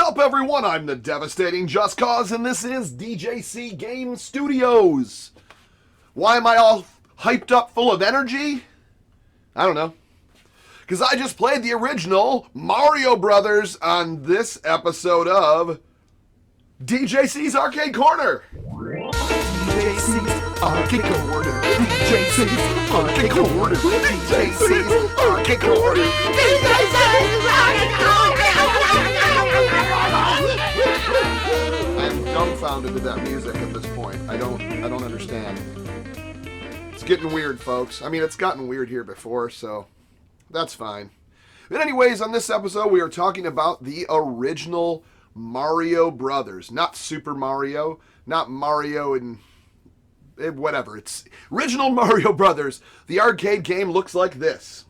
up, everyone? I'm the devastating Just Cause, and this is DJC Game Studios. Why am I all hyped up, full of energy? I don't know. Because I just played the original Mario Brothers on this episode of DJC's Arcade Corner. DJC's Arcade Corner. DJC's Arcade Corner. DJC's Arcade Corner. DJC's Arcade Corner. I'm dumbfounded with that music at this point. I don't understand. It's getting weird, folks. I mean, it's gotten weird here before, so that's fine. But anyways, on this episode, we are talking about the original Mario Brothers. Not Super Mario, not Mario and whatever. It's original Mario Brothers. The arcade game looks like this.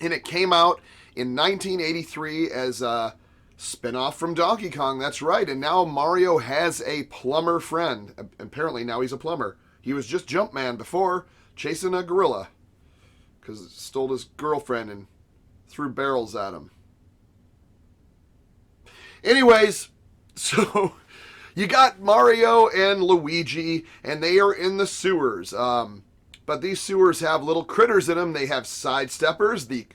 And it came out in 1983 as a spin-off from Donkey Kong. That's right. And now Mario has a plumber friend. Apparently now he's a plumber. He was just Jumpman before, chasing a gorilla. Because it stole his girlfriend and threw barrels at him. Anyways, so you got Mario and Luigi, and they are in the sewers. But these sewers have little critters in them. They have sidesteppers, the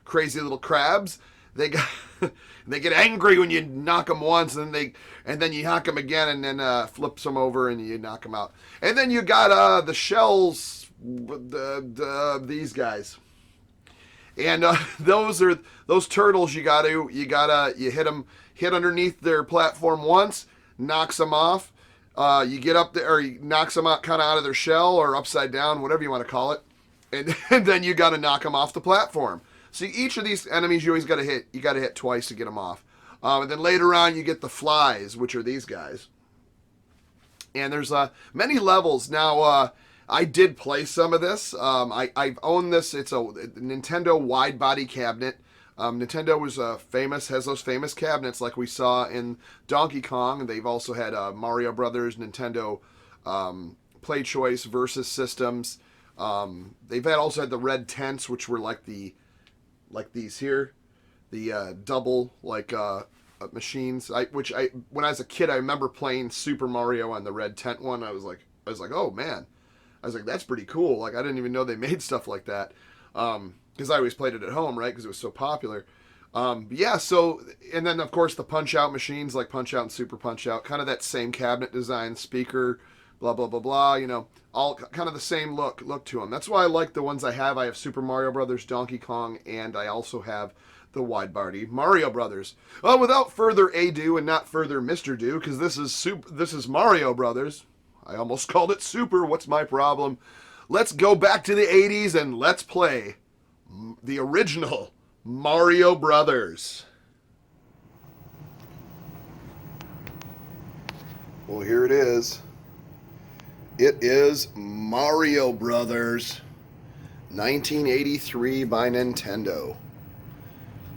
crazy little crabs. They get angry when you knock them once, and then you knock them again, and then flips them over, and you knock them out. And then you got the shells, these guys. And those turtles. You hit underneath their platform once, knocks them off. You get up there, or knocks them out, kind of out of their shell, or upside down, whatever you want to call it. And then you got to knock them off the platform. See, each of these enemies you always got to hit. You got to hit twice to get them off. And then later on, you get the flies, which are these guys. And there's many levels. Now, I did play some of this. I've owned this. It's a Nintendo wide body cabinet. Nintendo was has those famous cabinets like we saw in Donkey Kong. They've also had Mario Brothers, Nintendo Play Choice versus systems. They've also had the red tents, which were like these here, the double machines. When I was a kid, I remember playing Super Mario on the red tent one. I was like, oh man. I was like, that's pretty cool. Like, I didn't even know they made stuff like that. Because I always played it at home, right? Because it was so popular. Yeah, so, and then, of course, the Punch-Out machines, like Punch-Out and Super Punch-Out, kind of that same cabinet design, speaker, blah, blah, blah, blah, all kind of the same look to them. That's why I like the ones I have. I have Super Mario Brothers, Donkey Kong, and I also have the wide body Mario Brothers. Well, without further ado and not further Mr. Do, because this is Mario Brothers. I almost called it Super. What's my problem? Let's go back to the 80s and let's play the original Mario Brothers. Well, here it is. It is Mario Brothers 1983 by Nintendo.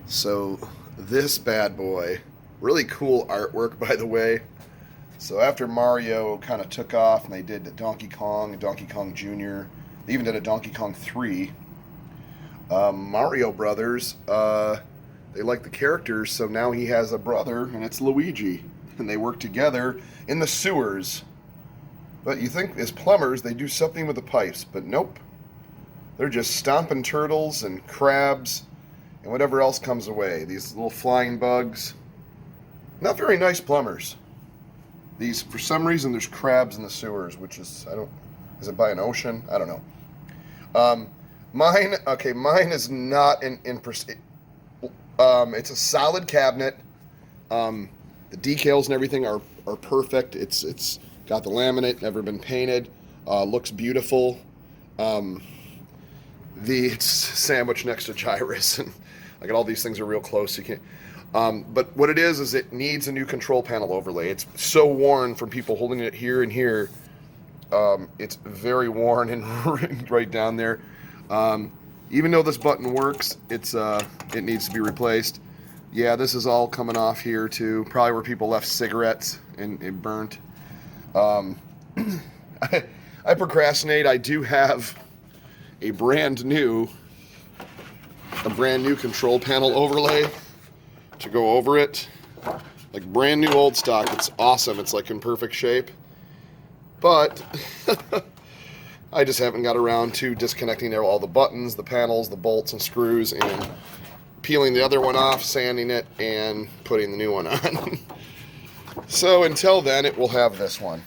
So this bad boy, really cool artwork, by the way. So after Mario kind of took off and they did Donkey Kong and Donkey Kong Jr., they even did a Donkey Kong 3. Mario Brothers, they like the characters, so now he has a brother, and it's Luigi. And they work together in the sewers. But you think as plumbers, they do something with the pipes, but nope. They're just stomping turtles and crabs and whatever else comes away. These little flying bugs. Not very nice plumbers. These, for some reason, there's crabs in the sewers, which is, is it by an ocean? I don't know. Mine is not it's a solid cabinet. The decals and everything are perfect. It's got the laminate, never been painted. Looks beautiful. It's sandwiched next to Gyrus, and like all these things are real close. You can't. But what it is it needs a new control panel overlay. It's so worn from people holding it here and here. It's very worn and right down there. Even though this button works, it needs to be replaced. Yeah, this is all coming off here too. Probably where people left cigarettes and burnt. I procrastinate. I do have a brand new control panel overlay to go over it. Like brand new old stock. It's awesome. It's like in perfect shape. But I just haven't got around to disconnecting all the buttons, the panels, the bolts and screws, and peeling the other one off, sanding it, and putting the new one on. So until then, it will have this one.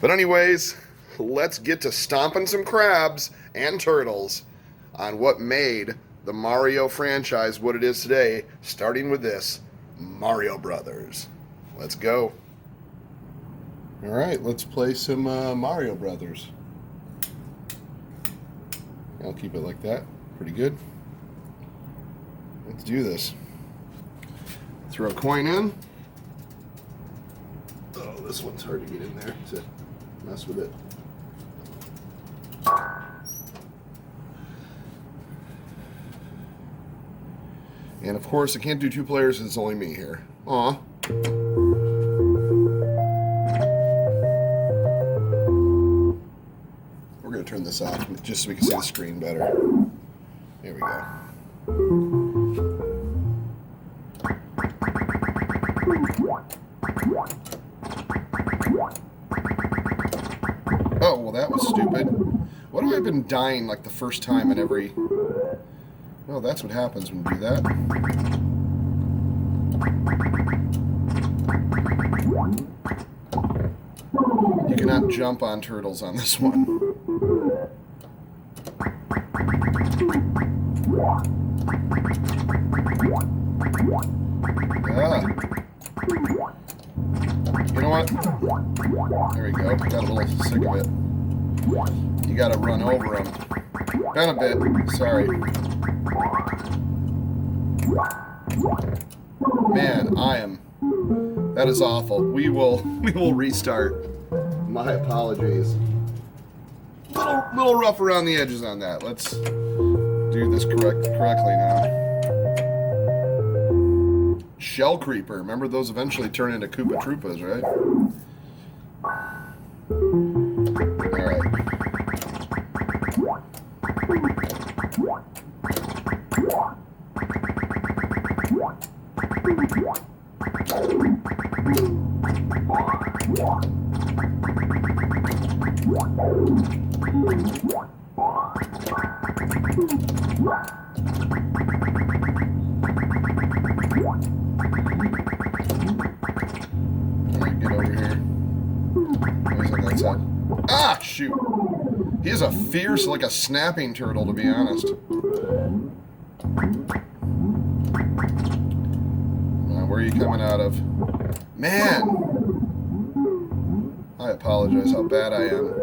But anyways, let's get to stomping some crabs and turtles on what made the Mario franchise what it is today, starting with this Mario Brothers. Let's go. All right, let's play some Mario Brothers. I'll keep it like that. Pretty good. Let's do this. Throw a coin in. Oh, this one's hard to get in there to mess with it. And of course, I can't do 2 players, it's only me here. Aw. We're going to turn this off just so we can see the screen better. There we go. Oh, well that was stupid. What have I been dying like the first time in every... Well, that's what happens when you do that. You cannot jump on turtles on this one. Ah. You know what? There we go. Got a little sick of it. You gotta run over them. Been a bit. Sorry. Man, that is awful. We will restart. My apologies. Little rough around the edges on that. Let's do this correctly now. Shell Creeper. Remember those eventually turn into Koopa Troopas, right? Alright. Get over here. Who's on that side? Ah, shoot. He is a fierce, like a snapping turtle, to be honest. Where are you coming out of? Man! I apologize how bad I am.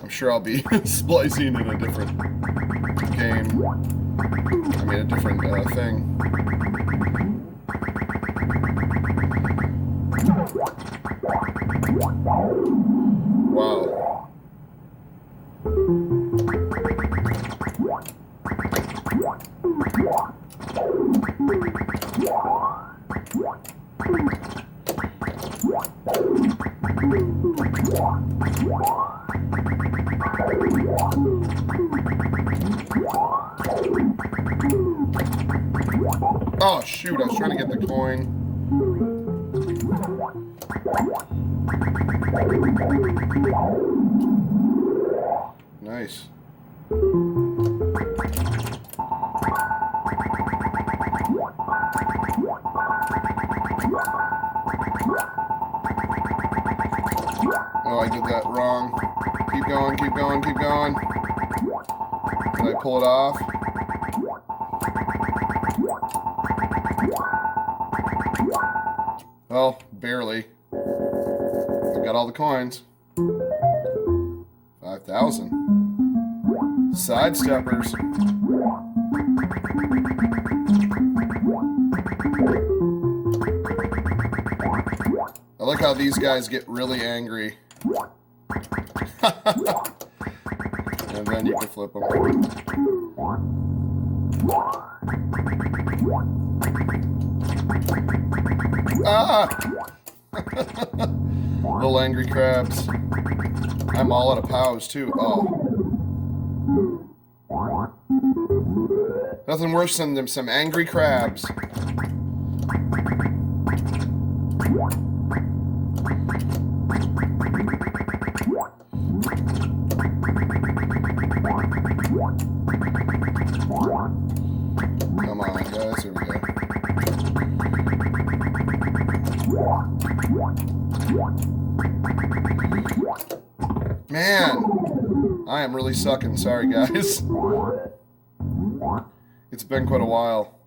I'm sure I'll be splicing in a different game. I mean, a different thing. Wow. Oh shoot, I was trying to get the coin. Nice. Oh, I did that wrong. Keep going, keep going, keep going. Did I pull it off? Well, barely. I've got all the coins. 5,000. Sidesteppers. I like how these guys get really angry. And then you can flip them. Ah! Little angry crabs. I'm all out of POWs too. Oh. Nothing worse than some angry crabs. Come on, guys. Here we go. Man, I am really sucking. Sorry, guys. It's been quite a while.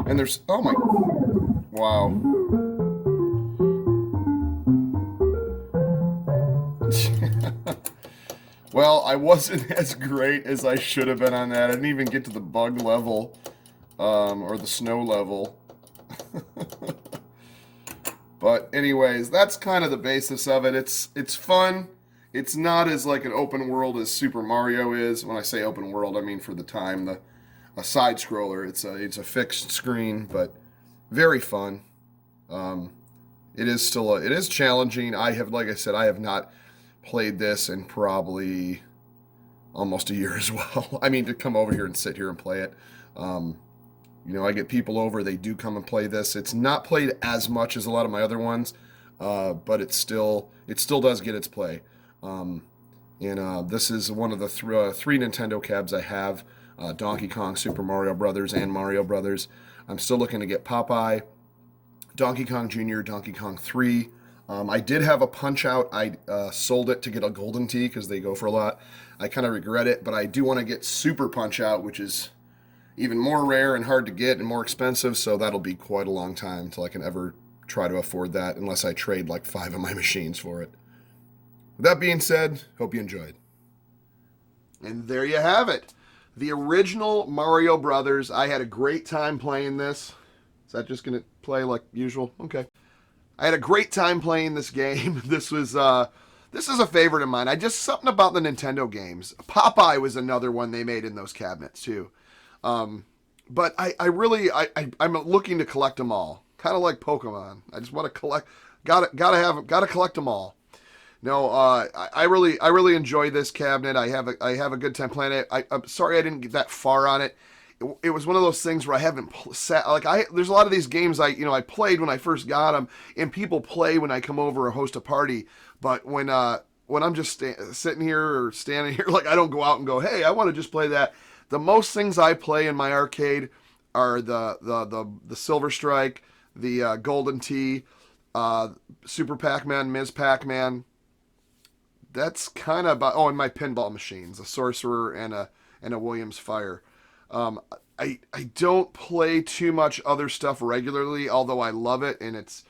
And there's... Oh, my... Wow. Well, I wasn't as great as I should have been on that. I didn't even get to the bug level. Or the snow level. But anyways, that's kind of the basis of it. It's fun. It's not as like an open world as Super Mario is. When I say open world, I mean for the time, a side scroller. It's a fixed screen, but very fun. It is still it is challenging. Like I said, I have not played this in probably almost a year as well. I mean, to come over here and sit here and play it. You know, I get people over, they do come and play this. It's not played as much as a lot of my other ones, but it still does get its play. This is one of the three Nintendo cabs I have, Donkey Kong, Super Mario Brothers, and Mario Brothers. I'm still looking to get Popeye, Donkey Kong Jr., Donkey Kong 3. I did have a Punch-Out. I sold it to get a Golden Tee because they go for a lot. I kind of regret it, but I do want to get Super Punch-Out, which is even more rare and hard to get and more expensive, so that'll be quite a long time until I can ever try to afford that, unless I trade like 5 of my machines for it. With that being said, hope you enjoyed. And there you have it. The original Mario Brothers. I had a great time playing this. Is that just going to play like usual? Okay. I had a great time playing this game. This is a favorite of mine. Something about the Nintendo games. Popeye was another one they made in those cabinets too. But I'm looking to collect them all. Kind of like Pokemon. I just want to collect. Gotta collect them all. No, I really enjoy this cabinet. I have a good time playing it. I'm sorry I didn't get that far on it. It was one of those things where I haven't sat there's a lot of these games I played when I first got them, and people play when I come over or host a party. But when I'm just sitting here or standing here, like I don't go out and go, hey, I want to just play that. The most things I play in my arcade are the Silver Strike, the Golden Tee, Super Pac-Man, Ms. Pac-Man. That's kind of about, and my pinball machines, a Sorcerer and a Williams Fire. I don't play too much other stuff regularly, although I love it and it's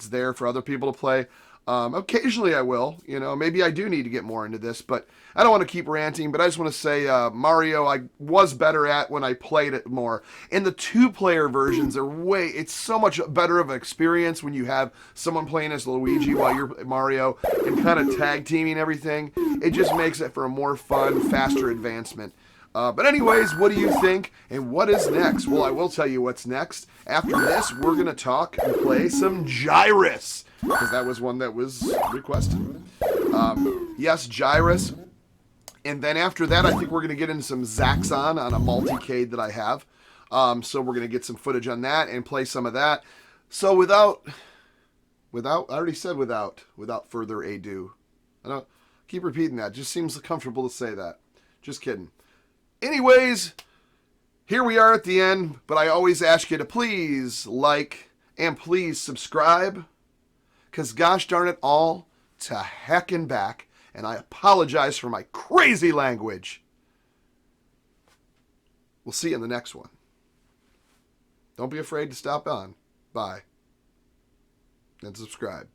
there for other people to play. Occasionally I will, maybe I do need to get more into this, but I don't want to keep ranting, but I just want to say, Mario, I was better at when I played it more. And the 2-player versions it's so much better of an experience when you have someone playing as Luigi while you're Mario and kind of tag teaming everything. It just makes it for a more fun, faster advancement. But anyways, what do you think? And what is next? Well, I will tell you what's next. After this, we're going to talk and play some Gyrus, because that was one that was requested. Yes, Gyrus. And then after that, I think we're going to get into some Zaxxon on a multicade that I have. So we're going to get some footage on that and play some of that. So without, I already said without further ado. I don't keep repeating that. It just seems comfortable to say that. Just kidding. Anyways, here we are at the end, but I always ask you to please like and please subscribe, because gosh darn it all to heck and back, and I apologize for my crazy language. We'll see you in the next one. Don't be afraid to stop on by and subscribe,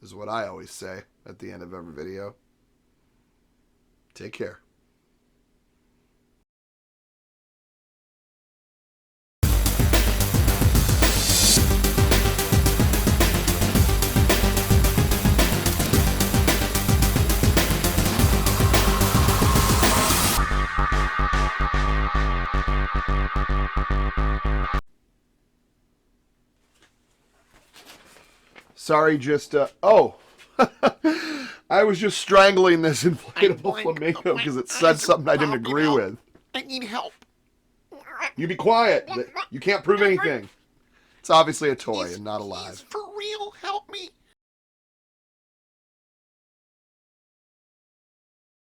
is what I always say at the end of every video. Take care. Sorry, I was just strangling this inflatable flamingo because it said something I didn't agree with. I need help. You be quiet. You can't prove anything. It's obviously a toy and not alive. Please, for real, help me.